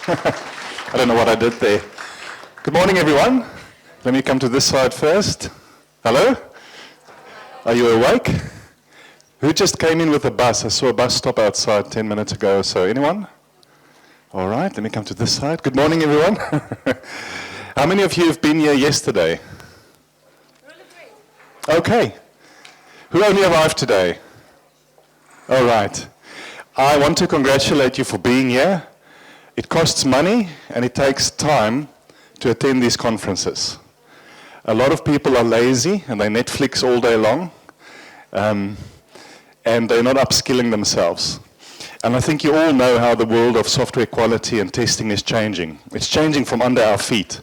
I don't know what I did there. Good morning, everyone. Let me come to this side first. Hello? Are you awake? Who just came in with a bus? I saw a bus stop outside 10 minutes ago or so. Anyone? All right, let me come to this side. Good morning, everyone. How many of you have been here yesterday? Okay. Who only arrived today? All right. I want to congratulate you for being here. It costs money and it takes time to attend these conferences. A lot of people are lazy and they Netflix all day long, and they're not upskilling themselves. And I think you all know how the world of software quality and testing is changing. It's changing from under our feet.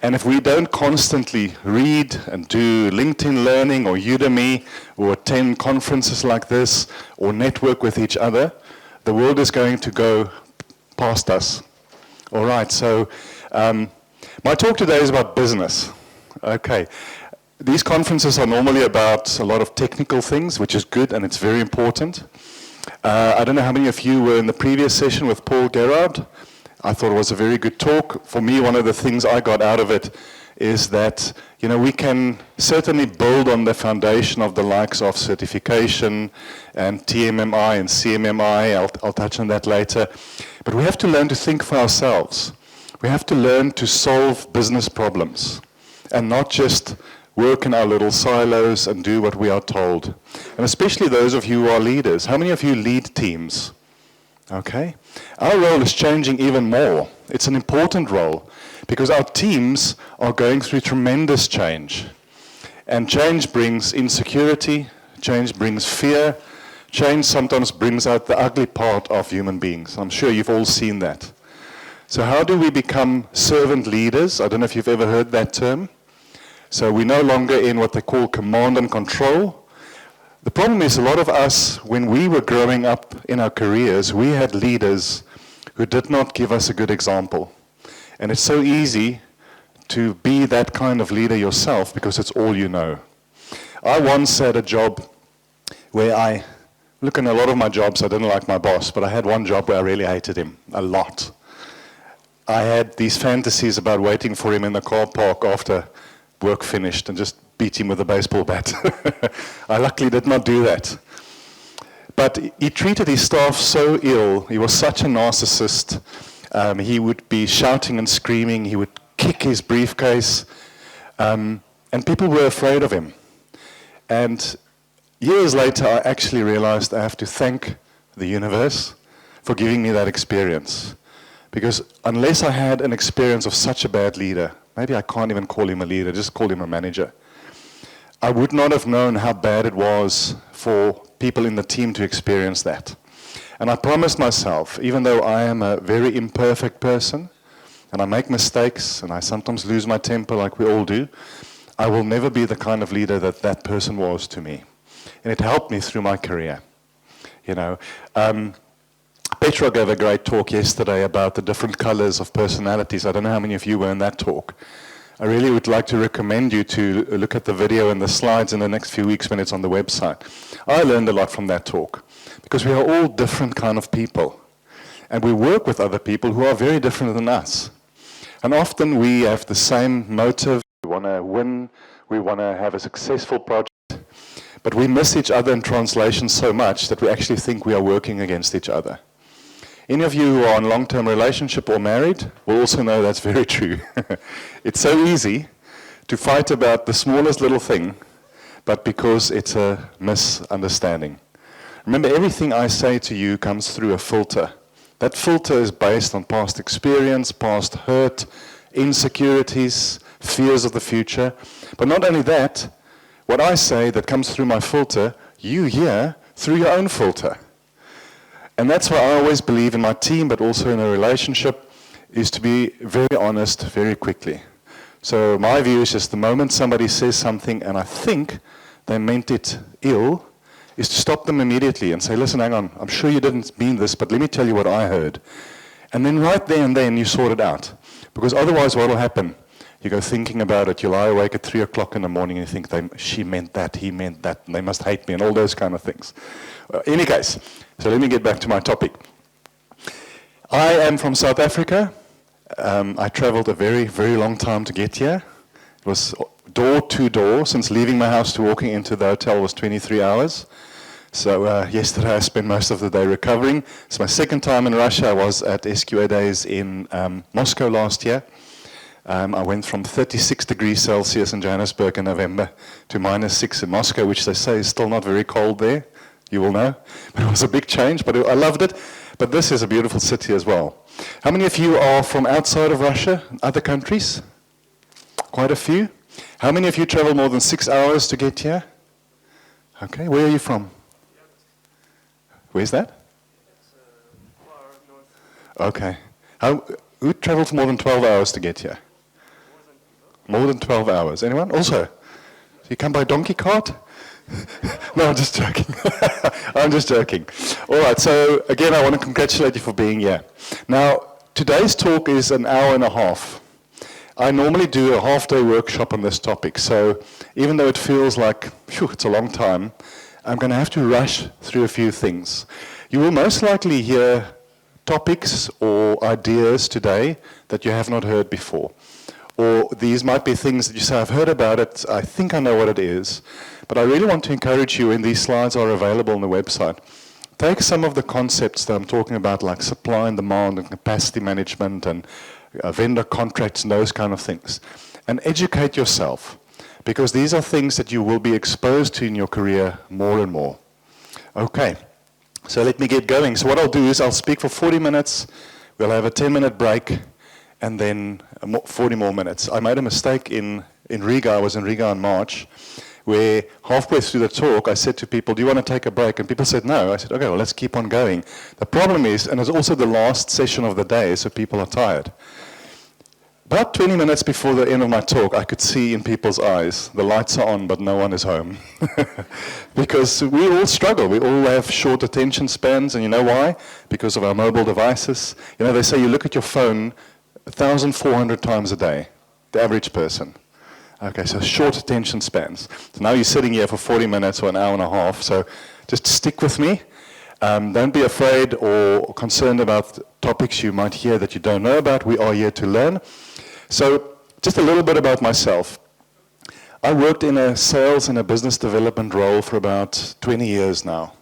And if we don't constantly read and do LinkedIn Learning or Udemy or attend conferences like this or network with each other, the world is going to go past us. All right, so my talk today is about business. Okay, these conferences are normally about a lot of technical things, which is good and it's very important. I don't know how many of you were in the previous session with Paul Gerard. I thought it was a very good talk. For me, one of the things I got out of it is that, you know, we can certainly build on the foundation of the likes of certification and TMMI and CMMI. I'll touch on that later. But we have to learn to think for ourselves. We have to learn to solve business problems and not just work in our little silos and do what we are told. And especially those of you who are leaders. How many of you lead teams? Okay. Our role is changing even more. It's an important role because our teams are going through tremendous change. And change brings insecurity, change brings fear, change sometimes brings out the ugly part of human beings. I'm sure you've all seen that. So how do we become servant leaders? I don't know if you've ever heard that term. So we're no longer in what they call command and control. The problem is a lot of us, when we were growing up in our careers, we had leaders who did not give us a good example. And it's so easy to be that kind of leader yourself because it's all you know. I once had a job where look, in a lot of my jobs I didn't like my boss, but I had one job where I really hated him a lot. I had these fantasies about waiting for him in the car park after work finished and just beat him with a baseball bat. I luckily did not do that. But he treated his staff so ill. He was such a narcissist. He would be shouting and screaming. He would kick his briefcase. And people were afraid of him. And years later, I actually realized I have to thank the universe for giving me that experience. Because unless I had an experience of such a bad leader, maybe I can't even call him a leader, just call him a manager, I would not have known how bad it was for people in the team to experience that. And I promised myself, even though I am a very imperfect person, and I make mistakes, and I sometimes lose my temper like we all do, I will never be the kind of leader that that person was to me. And it helped me through my career. You know, Petra gave a great talk yesterday about the different colors of personalities. I don't know how many of you were in that talk. I really would like to recommend you to look at the video and the slides in the next few weeks when it's on the website. I learned a lot from that talk because we are all different kind of people. And we work with other people who are very different than us. And often we have the same motive. We want to win. We want to have a successful project. But we miss each other in translation so much that we actually think we are working against each other. Any of you who are in long-term relationship or married will also know that's very true. It's so easy to fight about the smallest little thing, but because it's a misunderstanding. Remember, everything I say to you comes through a filter. That filter is based on past experience, past hurt, insecurities, fears of the future. But not only that, what I say that comes through my filter, you hear through your own filter. And that's why I always believe in my team, but also in a relationship, is to be very honest very quickly. So my view is just the moment somebody says something and I think they meant it ill, is to stop them immediately and say, listen, hang on, I'm sure you didn't mean this, but let me tell you what I heard. And then right there and then you sort it out. Because otherwise what will happen? You go thinking about it, you lie awake at 3 o'clock in the morning and you think, she meant that, he meant that, and they must hate me, and all those kind of things. In any case, so let me get back to my topic. I am from South Africa. I traveled a very, very long time to get here. It was door to door. Since leaving my house to walking into the hotel was 23 hours. So yesterday I spent most of the day recovering. It's my second time in Russia. I was at SQA Days in Moscow last year. I went from 36 degrees Celsius in Johannesburg in November to -6 in Moscow, which they say is still not very cold there. You will know. But it was a big change, but I loved it. But this is a beautiful city as well. How many of you are from outside of Russia, other countries? Quite a few. How many of you travel more than 6 hours to get here? Okay, where are you from? Where's that? Far north. Okay. Who travels more than 12 hours to get here? More than 12 hours. Anyone? Also? So you come by donkey cart? No, I'm just joking. I'm just joking. All right, so again, I want to congratulate you for being here. Now, today's talk is an hour and a half. I normally do a half-day workshop on this topic, so even though it feels like, phew, it's a long time, I'm going to have to rush through a few things. You will most likely hear topics or ideas today that you have not heard before. Or these might be things that you say, I've heard about it, I think I know what it is, but I really want to encourage you, and these slides are available on the website, take some of the concepts that I'm talking about, like supply and demand and capacity management and vendor contracts and those kind of things, and educate yourself, because these are things that you will be exposed to in your career more and more. Okay, so let me get going. So what I'll do is I'll speak for 40 minutes, we'll have a 10-minute break, and then 40 more minutes. I made a mistake in Riga. I was in Riga in March, where halfway through the talk, I said to people, do you want to take a break? And people said no. I said, okay, well, let's keep on going. The problem is, and it's also the last session of the day, so people are tired. About 20 minutes before the end of my talk, I could see in people's eyes, the lights are on, but no one is home. Because we all struggle. We all have short attention spans, and you know why? Because of our mobile devices. You know, they say you look at your phone 1,400 times a day, the average person. Okay, so short attention spans. So now you're sitting here for 40 minutes or an hour and a half, so just stick with me. Don't be afraid or concerned about topics you might hear that you don't know about. We are here to learn. So just a little bit about myself. I worked in a sales and a business development role for about 20 years now.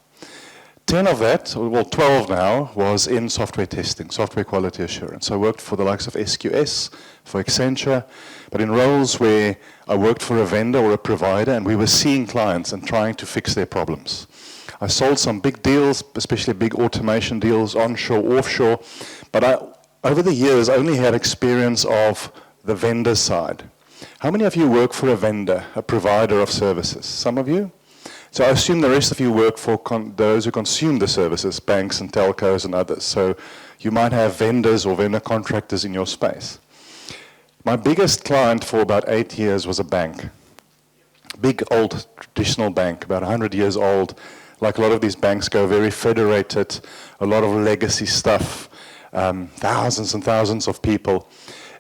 10 of that, well 12 now, was in software testing, software quality assurance. I worked for the likes of SQS, for Accenture, but in roles where I worked for a vendor or a provider and we were seeing clients and trying to fix their problems. I sold some big deals, especially big automation deals, onshore, offshore, but I, over the years, only had experience of the vendor side. How many of you work for a vendor, a provider of services? Some of you? So I assume the rest of you work for those who consume the services, banks and telcos and others. So you might have vendors or vendor contractors in your space. My biggest client for about 8 years was a bank. Big old traditional bank, about 100 years old. Like a lot of these banks go, very federated, a lot of legacy stuff, thousands and thousands of people.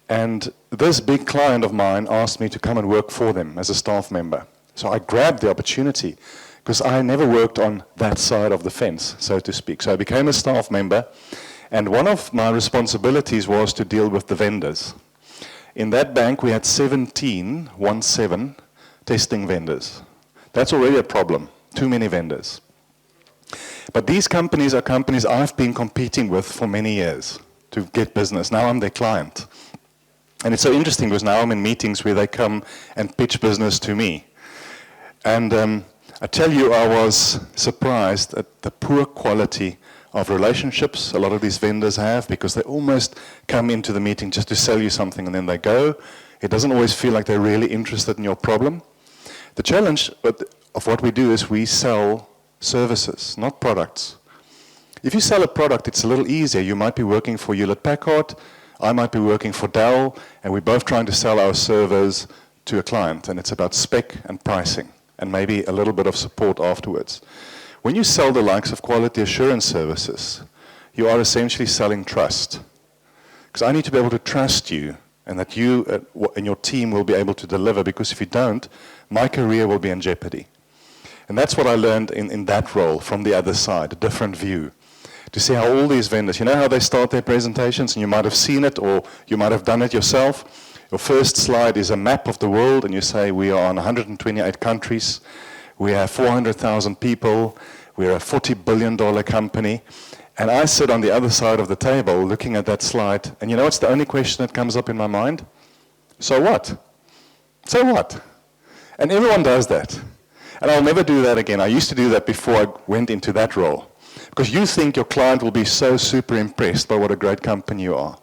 And this big client of mine asked me to come and work for them as a staff member. So I grabbed the opportunity because I never worked on that side of the fence, so to speak. So I became a staff member, and one of my responsibilities was to deal with the vendors. In that bank, we had 17 testing vendors. That's already a problem, too many vendors. But these companies are companies I've been competing with for many years to get business. Now I'm their client. And it's so interesting because now I'm in meetings where they come and pitch business to me. And I tell you, I was surprised at the poor quality of relationships a lot of these vendors have, because they almost come into the meeting just to sell you something and then they go. It doesn't always feel like they're really interested in your problem. The challenge of what we do is we sell services, not products. If you sell a product, it's a little easier. You might be working for Hewlett-Packard, I might be working for Dell, and we're both trying to sell our servers to a client, and it's about spec and pricing, and maybe a little bit of support afterwards. When you sell the likes of quality assurance services, you are essentially selling trust. Because I need to be able to trust you, and that you and your team will be able to deliver, because if you don't, my career will be in jeopardy. And that's what I learned in that role from the other side, a different view. to see how all these vendors, you know how they start their presentations, and you might have seen it or you might have done it yourself. Your first slide is a map of the world, and you say we are on 128 countries, we have 400,000 people, we're a $40 billion company. And I sit on the other side of the table looking at that slide, and you know what's the only question that comes up in my mind? So what? So what? And everyone does that. And I'll never do that again. I used to do that before I went into that role. Because you think your client will be so super impressed by what a great company you are.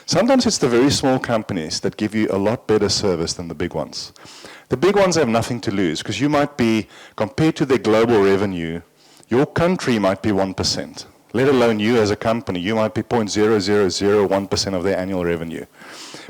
Sometimes it's the very small companies that give you a lot better service than the big ones. The big ones have nothing to lose, because you might be, compared to their global revenue, your country might be 1%. Let alone you as a company, you might be 0.0001% of their annual revenue.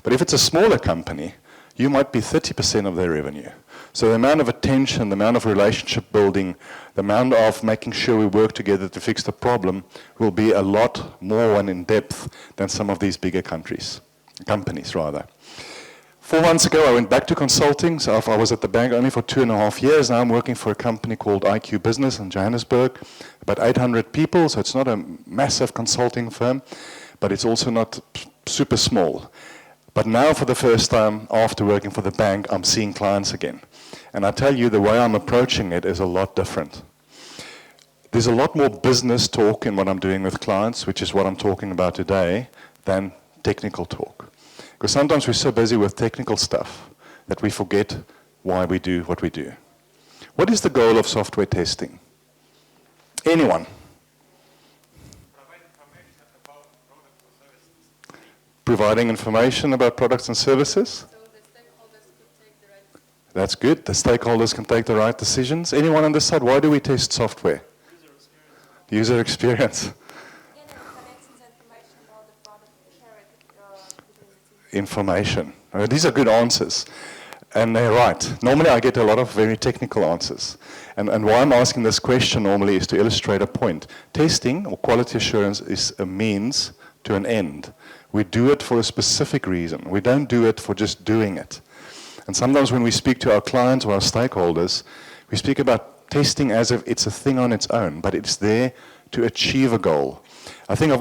But if it's a smaller company, you might be 30% of their revenue. So the amount of attention, the amount of relationship building, the amount of making sure we work together to fix the problem will be a lot more and in depth than some of these bigger companies. 4 months ago, I went back to consulting. So I was at the bank only for 2.5 years. Now I'm working for a company called IQ Business in Johannesburg, about 800 people. So it's not a massive consulting firm, but it's also not super small. But now for the first time after working for the bank, I'm seeing clients again. And I tell you, the way I'm approaching it is a lot different. There's a lot more business talk in what I'm doing with clients, which is what I'm talking about today, than technical talk. Because sometimes we're so busy with technical stuff that we forget why we do what we do. What is the goal of software testing? Anyone? Providing information about products and services. So the stakeholders could take the right decisions. That's good. The stakeholders can take the right decisions. Anyone on this side, why do we test software? User experience. Getting connections and information about the product, share it between the teams. Information. These are good answers. And they're right. Normally I get a lot of very technical answers. And why I'm asking this question normally is to illustrate a point. Testing or quality assurance is a means to an end. We do it for a specific reason. We don't do it for just doing it. And sometimes when we speak to our clients or our stakeholders, we speak about testing as if it's a thing on its own, but it's there to achieve a goal. I think all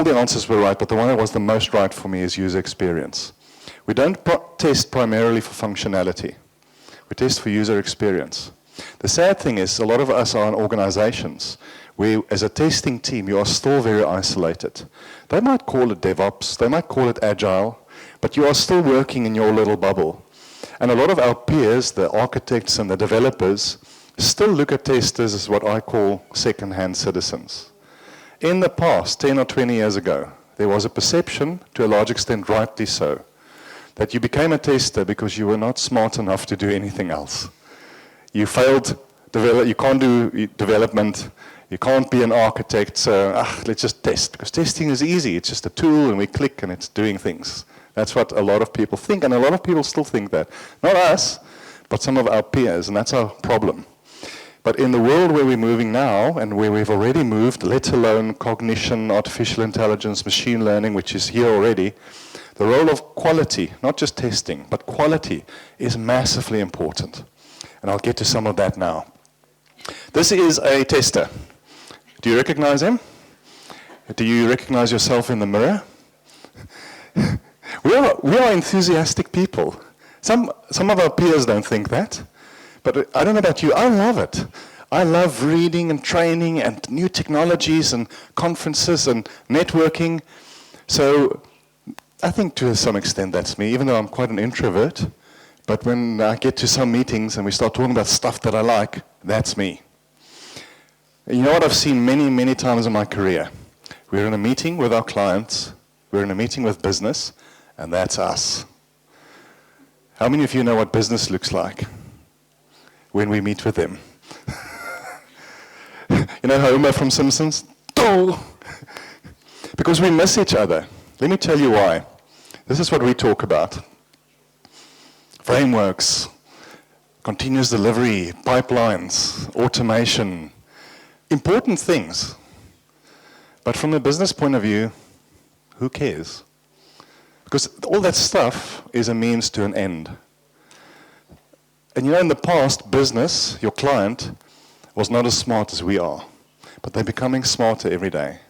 the answers were right, but the one that was the most right for me is user experience. We don't test primarily for functionality. We test for user experience. The sad thing is, a lot of us are in organizations where, as a testing team, you are still very isolated. They might call it DevOps, they might call it Agile, but you are still working in your little bubble. And a lot of our peers, the architects and the developers, still look at testers as what I call second-hand citizens. In the past, 10 or 20 years ago, there was a perception, to a large extent rightly so, that you became a tester because you were not smart enough to do anything else. You failed, you can't do development, you can't be an architect, so let's just test. Because testing is easy, it's just a tool and we click and it's doing things. That's what a lot of people think, and a lot of people still think that. Not us, but some of our peers, and that's our problem. But in the world where we're moving now, and where we've already moved, let alone cognition, artificial intelligence, machine learning, which is here already, the role of quality, not just testing, but quality is massively important. And I'll get to some of that now. This is a tester. Do you recognize him? Do you recognize yourself in the mirror? We are enthusiastic people. Some of our peers don't think that. But I don't know about you, I love it. I love reading and training and new technologies and conferences and networking. So I think to some extent that's me, even though I'm quite an introvert. But when I get to some meetings and we start talking about stuff that I like, that's me. You know what I've seen many, many times in my career? We're in a meeting with our clients, we're in a meeting with business, and that's us. How many of you know what business looks like when we meet with them? You know Homer from Simpsons? Oh! Because we miss each other. Let me tell you why. This is what we talk about. Frameworks, continuous delivery, pipelines, automation, important things. But from a business point of view, who cares? Because all that stuff is a means to an end. And you know, in the past, business, your client, was not as smart as we are. But they're becoming smarter every day.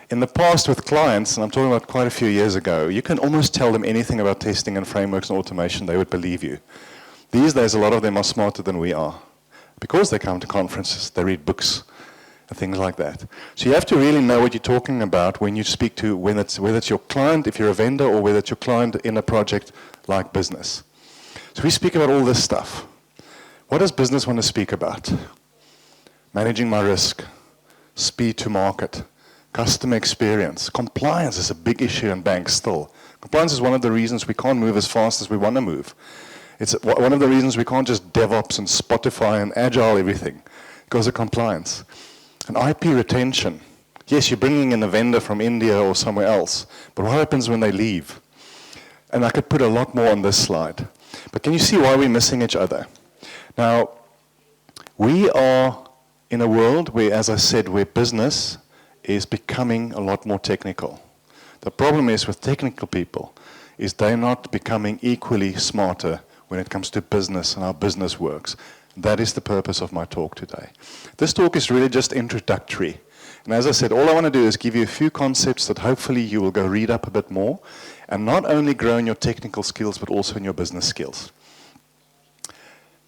In the past with clients, and I'm talking about quite a few years ago, you can almost tell them anything about testing and frameworks and automation, they would believe you. These days, a lot of them are smarter than we are. Because they come to conferences, they read books, and things like that. So you have to really know what you're talking about when you speak to, whether it's your client, if you're a vendor, or whether it's your client in a project like business. So we speak about all this stuff. What does business want to speak about? Managing my risk, speed to market, customer experience. Compliance is a big issue in banks still. Compliance is one of the reasons we can't move as fast as we want to move. It's one of the reasons we can't just DevOps and Spotify and Agile everything, because of compliance. And IP retention. Yes, you're bringing in a vendor from India or somewhere else, but what happens when they leave? And I could put a lot more on this slide. But can you see why we're missing each other? Now, we are in a world where, as I said, where business is becoming a lot more technical. The problem is with technical people is they're not becoming equally smarter when it comes to business and how business works. That is the purpose of my talk today. This talk is really just introductory. And as I said, all I want to do is give you a few concepts that hopefully you will go read up a bit more and not only grow in your technical skills but also in your business skills.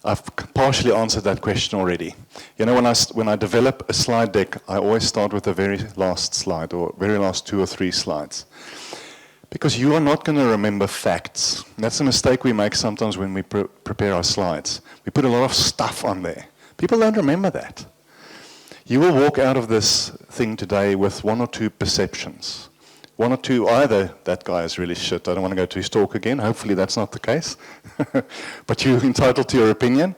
I've partially answered that question already. You know, when I develop a slide deck, I always start with the very last slide, or very last 2 or 3 slides. Because you are not going to remember facts. That's a mistake we make sometimes when we prepare our slides. We put a lot of stuff on there. People don't remember that. You will walk out of this thing today with 1 or 2 perceptions. 1 or 2, either that guy is really shit, I don't want to go to his talk again, hopefully that's not the case, but you're entitled to your opinion.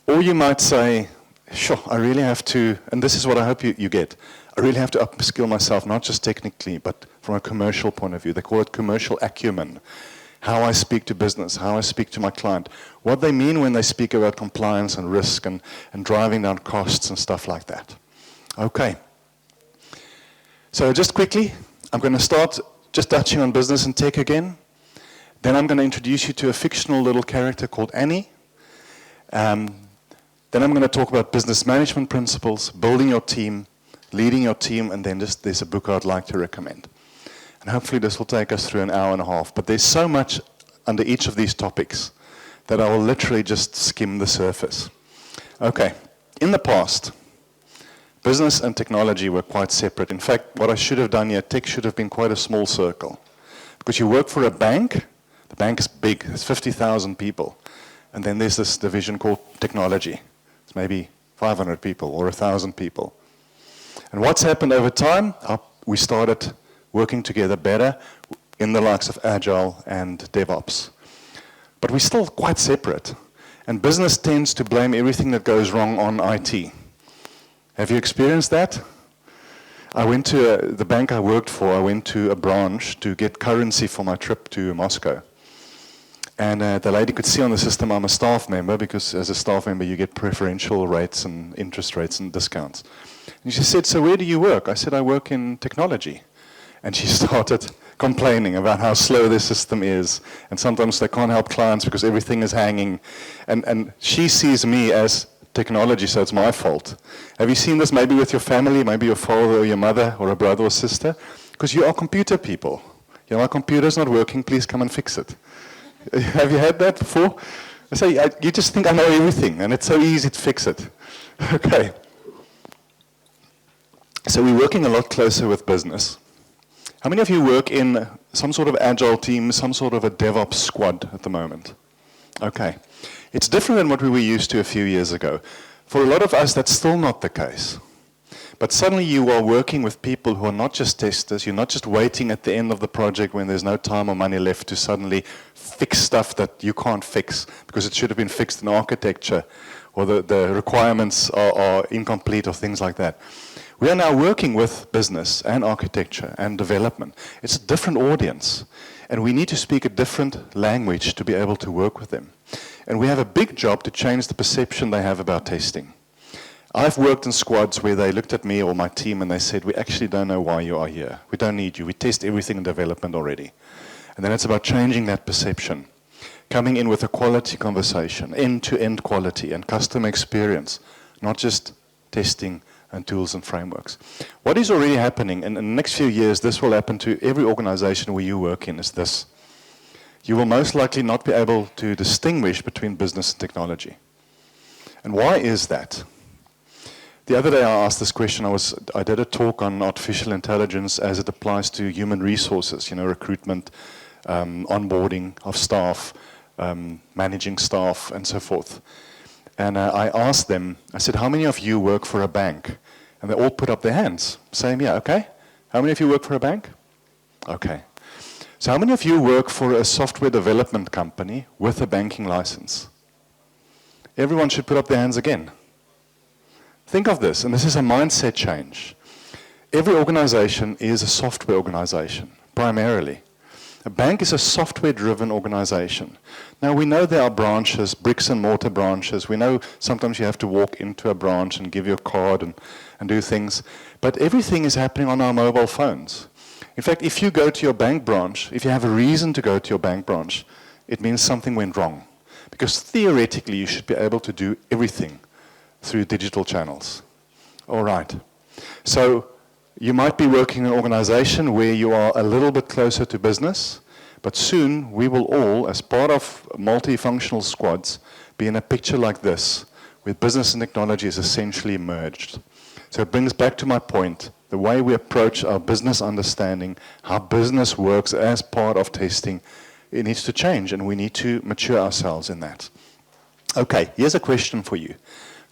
Or you might say, sure, I really have to, and this is what I hope you get, I really have to upskill myself, not just technically, but from a commercial point of view. They call it commercial acumen. How I speak to business, how I speak to my client, what they mean when they speak about compliance and risk and driving down costs and stuff like that. Okay. So just quickly, I'm going to start just touching on business and tech again. Then I'm going to introduce you to a fictional little character called Annie. Then I'm going to talk about business management principles, building your team, leading your team, and then just there's a book I'd like to recommend. And hopefully this will take us through an hour and a half. But there's so much under each of these topics that I will literally just skim the surface. Okay, in the past, business and technology were quite separate. In fact, what I should have done here, tech should have been quite a small circle. Because you work for a bank, the bank is big, it's 50,000 people. And then there's this division called technology. It's maybe 500 people or 1,000 people. And what's happened over time? We started working together better in the likes of Agile and DevOps. But we're still quite separate. And business tends to blame everything that goes wrong on IT. Have you experienced that? I went to the bank I worked for, I went to a branch to get currency for my trip to Moscow. And the lady could see on the system I'm a staff member, because as a staff member you get preferential rates and interest rates and discounts. And she said, so where do you work? I said, I work in technology. And she started complaining about how slow their system is. And sometimes they can't help clients because everything is hanging. And she sees me as technology, so it's my fault. Have you seen this maybe with your family, maybe your father or your mother or a brother or sister? Because you are computer people. You know, my computer's not working, please come and fix it. Have you had that before? I say, you just think I know everything, and it's so easy to fix it. Okay. So we're working a lot closer with business. How many of you work in some sort of agile team, some sort of a DevOps squad at the moment? Okay. It's different than what we were used to a few years ago. For a lot of us, that's still not the case. But suddenly you are working with people who are not just testers, you're not just waiting at the end of the project when there's no time or money left to suddenly fix stuff that you can't fix because it should have been fixed in architecture or the requirements are incomplete or things like that. We are now working with business and architecture and development. It's a different audience, and we need to speak a different language to be able to work with them. And we have a big job to change the perception they have about testing. I've worked in squads where they looked at me or my team and they said, we actually don't know why you are here. We don't need you. We test everything in development already. And then it's about changing that perception. Coming in with a quality conversation, end-to-end quality and customer experience, not just testing and tools and frameworks. What is already happening, and in the next few years, this will happen to every organization where you work in, is this. You will most likely not be able to distinguish between business and technology. And why is that? The other day I asked this question. I did a talk on artificial intelligence as it applies to human resources, recruitment, onboarding of staff, managing staff, and so forth. And I asked them, I said, how many of you work for a bank? And they all put up their hands, saying, yeah, okay. How many of you work for a bank? Okay. So how many of you work for a software development company with a banking license? Everyone should put up their hands again. Think of this, and this is a mindset change. Every organization is a software organization, primarily. A bank is a software-driven organization. Now, we know there are branches, bricks and mortar branches. We know sometimes you have to walk into a branch and give your card and do things. But everything is happening on our mobile phones. In fact, if you go to your bank branch, if you have a reason to go to your bank branch, it means something went wrong. Because theoretically, you should be able to do everything through digital channels. All right. So you might be working in an organization where you are a little bit closer to business, but soon we will all, as part of multifunctional squads, be in a picture like this, where business and technology is essentially merged. So it brings back to my point, the way we approach our business understanding, how business works as part of testing, it needs to change, and we need to mature ourselves in that. Okay, here's a question for you.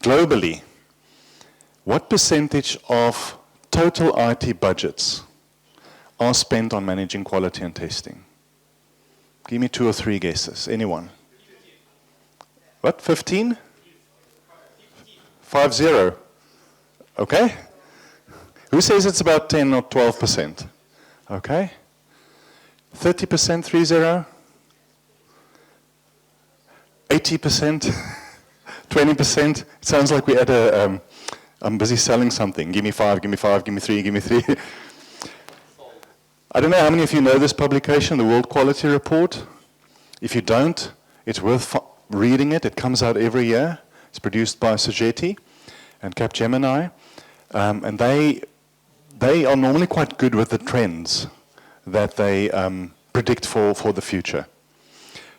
Globally, what percentage of total IT budgets are spent on managing quality and testing? Give me 2 or 3 guesses. Anyone? What, 15? 50. Okay. Who says it's about 10 or 12%? Okay. 30%, 30? 80%? 20%? It sounds like we're at a, I'm busy selling something. Give me 5, give me 5, give me 3, give me 3. I don't know how many of you know this publication, the World Quality Report. If you don't, it's worth reading it. It comes out every year. It's produced by Sogeti and Capgemini. And they are normally quite good with the trends that they predict for the future.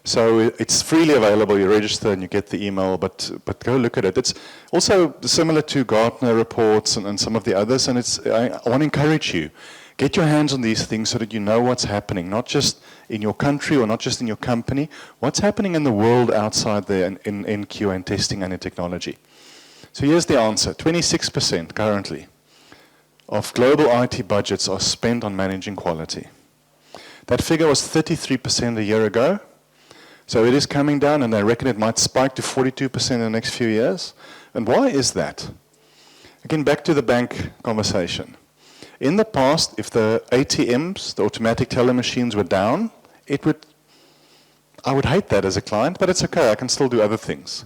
So it's freely available. You register and you get the email, but go look at it. It's also similar to Gartner reports and some of the others, and I want to encourage you. Get your hands on these things so that you know what's happening, not just in your country or not just in your company, what's happening in the world outside there in QA and testing and in technology. So here's the answer. 26% currently of global IT budgets are spent on managing quality. That figure was 33% a year ago. So it is coming down, and they reckon it might spike to 42% in the next few years. And why is that? Again, back to the bank conversation. In the past, if the ATMs, the automatic teller machines, were down, I would hate that as a client, but it's okay, I can still do other things.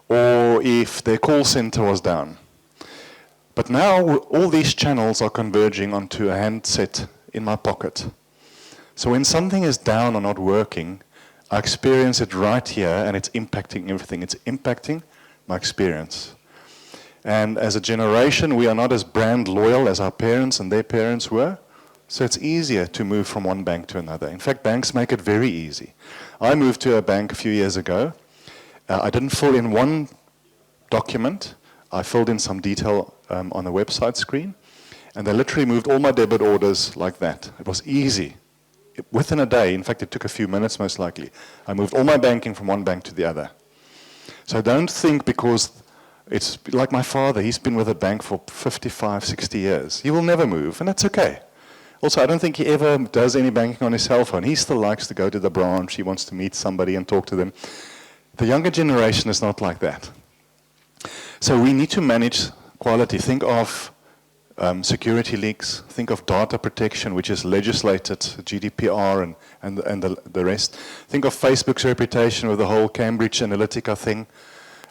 Or if their call center was down. But now, all these channels are converging onto a handset in my pocket. So when something is down or not working, I experience it right here, and it's impacting everything. It's impacting my experience. And as a generation, we are not as brand loyal as our parents and their parents were. So it's easier to move from one bank to another. In fact, banks make it very easy. I moved to a bank a few years ago. I didn't fill in one document. I filled in some detail on the website screen. And they literally moved all my debit orders like that. It was easy. Within a day, in fact, it took a few minutes most likely. I moved all my banking from one bank to the other. So don't think because it's like my father, he's been with a bank for 55, 60 years. He will never move, and that's okay. Also, I don't think he ever does any banking on his cell phone. He still likes to go to the branch. He wants to meet somebody and talk to them. The younger generation is not like that. So we need to manage quality. Think of security leaks. Think of data protection, which is legislated, GDPR and the rest. Think of Facebook's reputation with the whole Cambridge Analytica thing.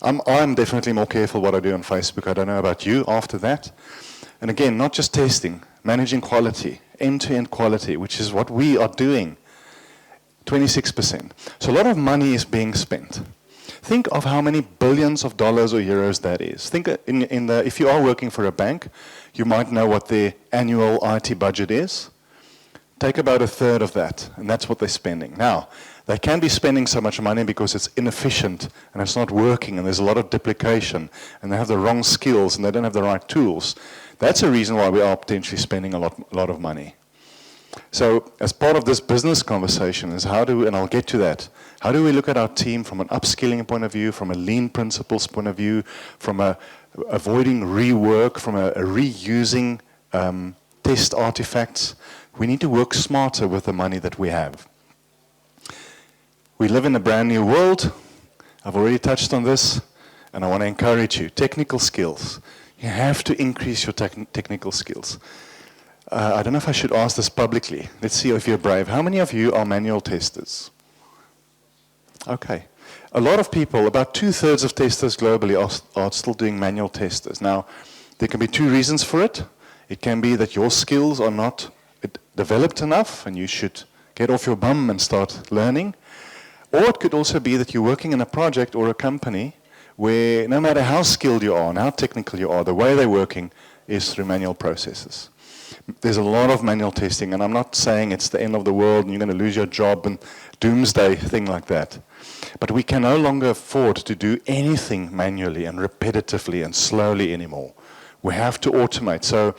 I'm definitely more careful what I do on Facebook. I don't know about you after that. And again, not just testing, managing quality, end-to-end quality, which is what we are doing. 26%. So a lot of money is being spent. Think of how many billions of dollars or euros that is. Think if you are working for a bank, you might know what their annual IT budget is. Take about a third of that, and that's what they're spending. Now, they can be spending so much money because it's inefficient and it's not working and there's a lot of duplication and they have the wrong skills and they don't have the right tools. That's a reason why we are potentially spending a lot of money. So as part of this business conversation is and I'll get to that, how do we look at our team from an upskilling point of view, from a lean principles point of view, from avoiding rework, from a reusing test artifacts. We need to work smarter with the money that we have. We live in a brand new world. I've already touched on this, and I want to encourage you. Technical skills. You have to increase your technical skills. I don't know if I should ask this publicly. Let's see if you're brave. How many of you are manual testers? Okay. A lot of people, about 2/3 of testers globally are still doing manual testers. Now, there can be two reasons for it. It can be that your skills are not developed enough and you should get off your bum and start learning. Or it could also be that you're working in a project or a company where no matter how skilled you are and how technical you are, the way they're working is through manual processes. There's a lot of manual testing, and I'm not saying it's the end of the world and you're going to lose your job and doomsday thing like that. But we can no longer afford to do anything manually and repetitively and slowly anymore. We have to automate. So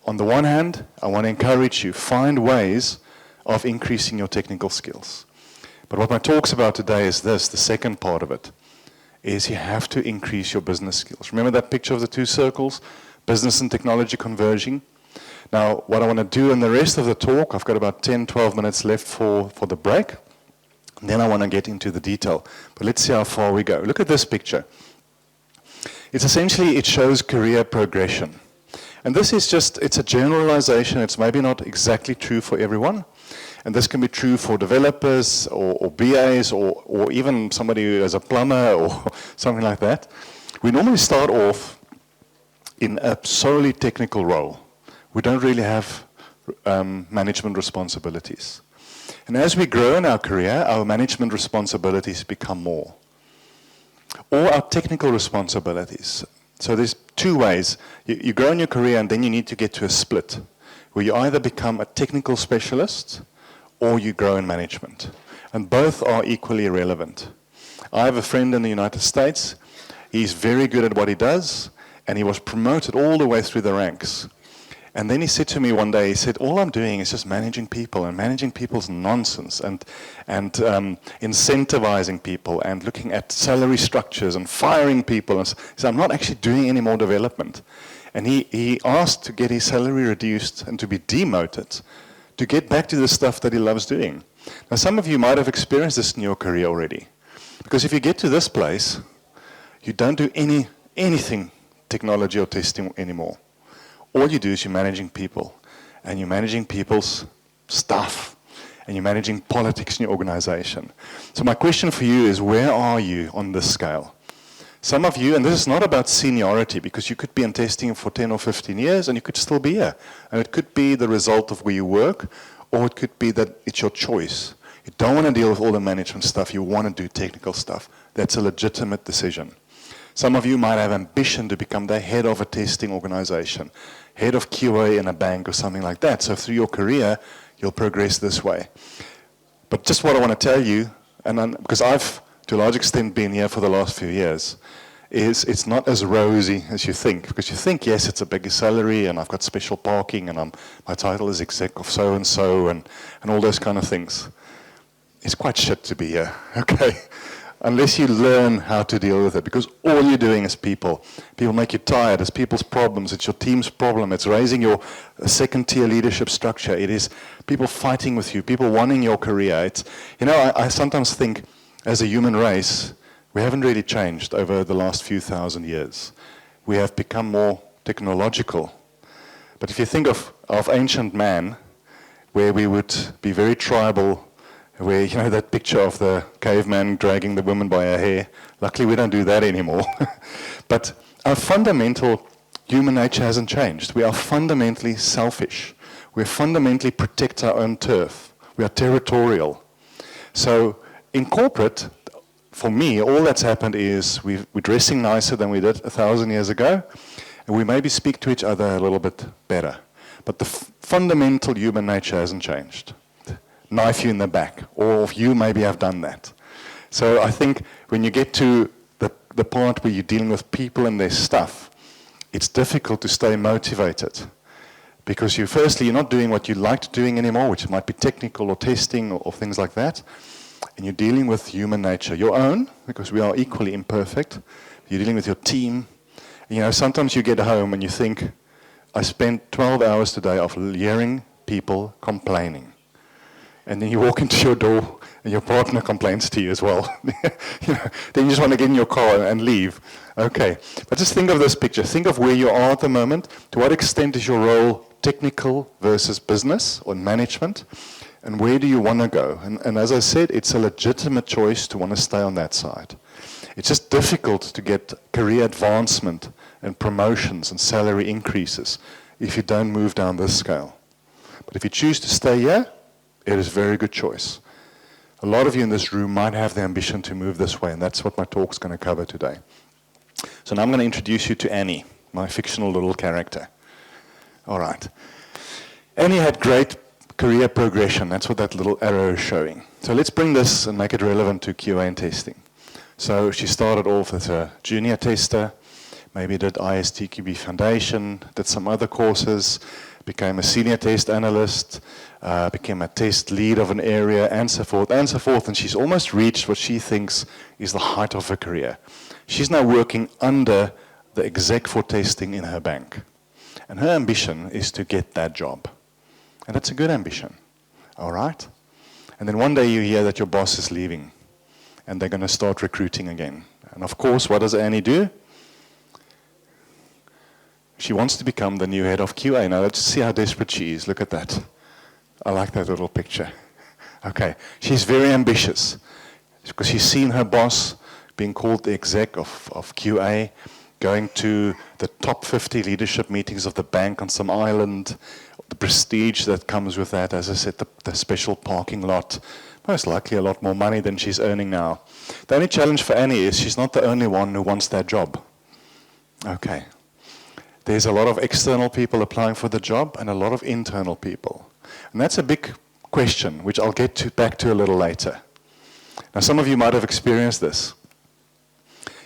on the one hand, I want to encourage you, find ways of increasing your technical skills. But what my talk's about today is this, the second part of it, is you have to increase your business skills. Remember that picture of the two circles? Business and technology converging. Now, what I want to do in the rest of the talk, I've got about 10, 12 minutes left for the break. And then I want to get into the detail. But let's see how far we go. Look at this picture. It's essentially, it shows career progression. And this is just, it's a generalization. It's maybe not exactly true for everyone. And this can be true for developers or BAs or even somebody who is a plumber or something like that. We normally start off in a solely technical role. We don't really have management responsibilities. And as we grow in our career, our management responsibilities become more. Or our technical responsibilities. So there's two ways. You grow in your career and then you need to get to a split, where you either become a technical specialist or you grow in management. And both are equally relevant. I have a friend in the United States. He's very good at what he does, and he was promoted all the way through the ranks. And then he said to me one day, he said, all I'm doing is just managing people, and managing people's nonsense, and incentivizing people, and looking at salary structures, and firing people. And so I'm not actually doing any more development. And he asked to get his salary reduced and to be demoted, to get back to the stuff that he loves doing. Now, some of you might have experienced this in your career already. Because if you get to this place, you don't do anything technology or testing anymore. All you do is you're managing people, and you're managing people's stuff, and you're managing politics in your organization. So my question for you is, where are you on this scale? Some of you, and this is not about seniority, because you could be in testing for 10 or 15 years, and you could still be here. And it could be the result of where you work, or it could be that it's your choice. You don't want to deal with all the management stuff, you want to do technical stuff. That's a legitimate decision. Some of you might have ambition to become the head of a testing organization, head of QA in a bank or something like that. So through your career, you'll progress this way. But just what I want to tell you, because I've, to a large extent, been here for the last few years, is it's not as rosy as you think. Because you think, yes, it's a bigger salary, and I've got special parking, and my title is exec of so-and-so, and all those kind of things. It's quite shit to be here, okay? Unless you learn how to deal with it, because all you're doing is people. People make you tired. It's people's problems. It's your team's problem. It's raising your second-tier leadership structure. It is people fighting with you, people wanting your career. It's, I sometimes think, as a human race, we haven't really changed over the last few thousand years. We have become more technological. But if you think of ancient man, where we would be very tribal, where, that picture of the caveman dragging the woman by her hair. Luckily, we don't do that anymore. But our fundamental human nature hasn't changed. We are fundamentally selfish. We fundamentally protect our own turf. We are territorial. So in corporate, for me, all that's happened is we're dressing nicer than we did 1,000 years ago, and we maybe speak to each other a little bit better. But the fundamental human nature hasn't changed. Knife you in the back, or if you maybe have done that. So I think when you get to the part where you're dealing with people and their stuff, it's difficult to stay motivated. Because you're not doing what you liked doing anymore, which might be technical or testing or things like that. And you're dealing with human nature, your own, because we are equally imperfect. You're dealing with your team. Sometimes you get home and you think, I spent 12 hours today of hearing people complaining. And then you walk into your door and your partner complains to you as well. Then you just want to get in your car and leave. Okay, but just think of this picture. Think of where you are at the moment. To what extent is your role technical versus business or management? And where do you want to go? And as I said, it's a legitimate choice to want to stay on that side. It's just difficult to get career advancement and promotions and salary increases if you don't move down this scale. But if you choose to stay here, it is a very good choice. A lot of you in this room might have the ambition to move this way, and that's what my talk's going to cover today. So now I'm going to introduce you to Annie, my fictional little character. All right. Annie had great career progression. That's what that little arrow is showing. So let's bring this and make it relevant to QA and testing. So she started off as a junior tester, maybe did ISTQB Foundation, did some other courses, became a senior test analyst, became a test lead of an area, and so forth, and so forth. And she's almost reached what she thinks is the height of her career. She's now working under the exec for testing in her bank. And her ambition is to get that job. And that's a good ambition, all right? And then one day you hear that your boss is leaving, and they're going to start recruiting again. And of course, what does Annie do? She wants to become the new head of QA. Now let's see how desperate she is. Look at that. I like that little picture. Okay, she's very ambitious because she's seen her boss being called the exec of QA, going to the top 50 leadership meetings of the bank on some island, the prestige that comes with that, as I said, the special parking lot, most likely a lot more money than she's earning now. The only challenge for Annie is she's not the only one who wants that job. Okay. There's a lot of external people applying for the job and a lot of internal people. And that's a big question, which I'll get back to a little later. Now, some of you might have experienced this.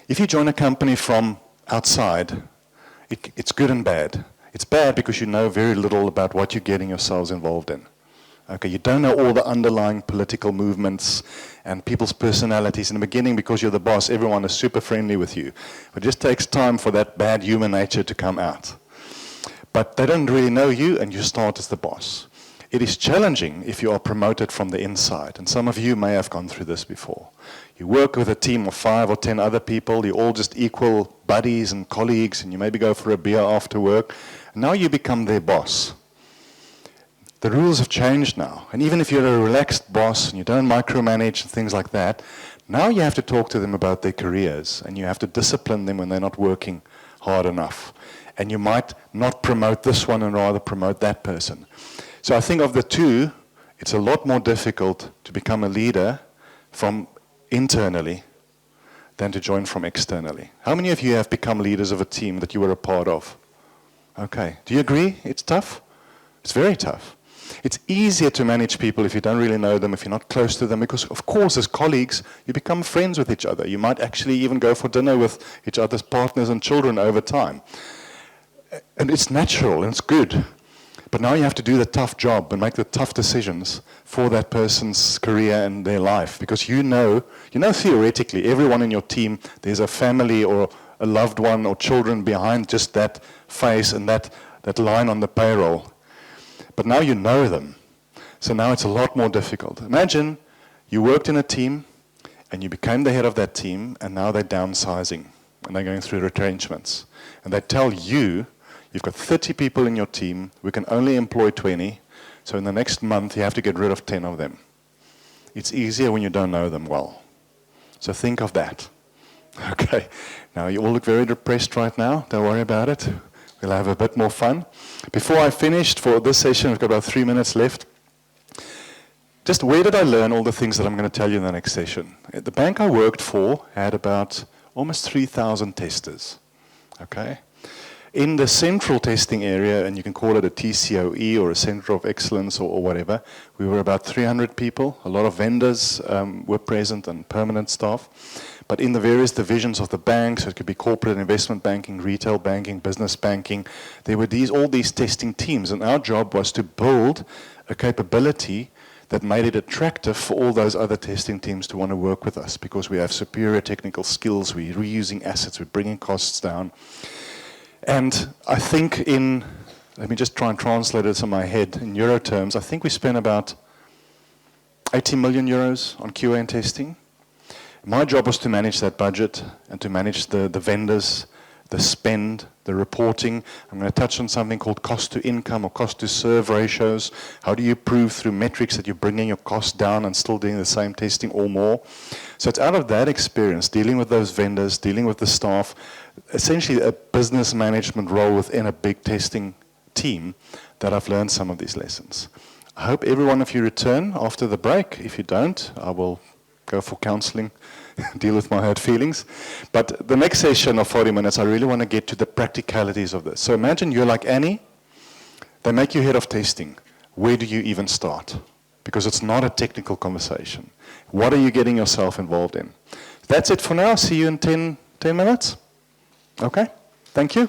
If you join a company from outside, it's good and bad. It's bad because you know very little about what you're getting yourselves involved in. Okay, you don't know all the underlying political movements and people's personalities. In the beginning, because you're the boss, everyone is super friendly with you. But it just takes time for that bad human nature to come out. But they don't really know you, and you start as the boss. It is challenging if you are promoted from the inside, and some of you may have gone through this before. You work with a team of 5 or 10 other people, you're all just equal buddies and colleagues, and you maybe go for a beer after work. And now you become their boss. The rules have changed now, and even if you're a relaxed boss and you don't micromanage and things like that, now you have to talk to them about their careers, and you have to discipline them when they're not working hard enough. And you might not promote this one and rather promote that person. So I think of the two, it's a lot more difficult to become a leader from internally than to join from externally. How many of you have become leaders of a team that you were a part of? Okay. Do you agree? It's tough? It's very tough. It's easier to manage people if you don't really know them, if you're not close to them, because of course as colleagues you become friends with each other. You might actually even go for dinner with each other's partners and children over time. And it's natural and it's good. But now you have to do the tough job and make the tough decisions for that person's career and their life. Because you know theoretically, everyone in your team, there's a family or a loved one or children behind just that face and that line on the payroll. But now you know them. So now it's a lot more difficult. Imagine you worked in a team and you became the head of that team, and now they're downsizing and they're going through retrenchments. And they tell you, you've got 30 people in your team, we can only employ 20, so in the next month you have to get rid of 10 of them. It's easier when you don't know them well. So think of that. Okay, now you all look very depressed right now, don't worry about it. We'll have a bit more fun. Before I finished for this session, I've got about 3 minutes left. just where did I learn all the things that I'm going to tell you in the next session? The bank I worked for had about almost 3,000 testers. Okay? In the central testing area, and you can call it a TCOE or a Center of Excellence or whatever, we were about 300 people. A lot of vendors were present and permanent staff. But in the various divisions of the bank, so it could be corporate investment banking, retail banking, business banking, there were all these testing teams. And our job was to build a capability that made it attractive for all those other testing teams to want to work with us because we have superior technical skills, we're reusing assets, we're bringing costs down. And I think let me just try and translate this in my head in euro terms, I think we spent about 80 million euros on QA and testing. My job was to manage that budget and to manage the vendors, the spend, the reporting. I'm going to touch on something called cost to income or cost to serve ratios. How do you prove through metrics that you're bringing your costs down and still doing the same testing or more? So it's out of that experience, dealing with those vendors, dealing with the staff, essentially a business management role within a big testing team, that I've learned some of these lessons. I hope every one of you return after the break. If you don't, I will go for counseling, deal with my hurt feelings. But the next session of 40 minutes, I really want to get to the practicalities of this. So imagine you're like Annie. They make you head of testing. Where do you even start? Because it's not a technical conversation. What are you getting yourself involved in? That's it for now. See you in 10 minutes. Okay? Thank you.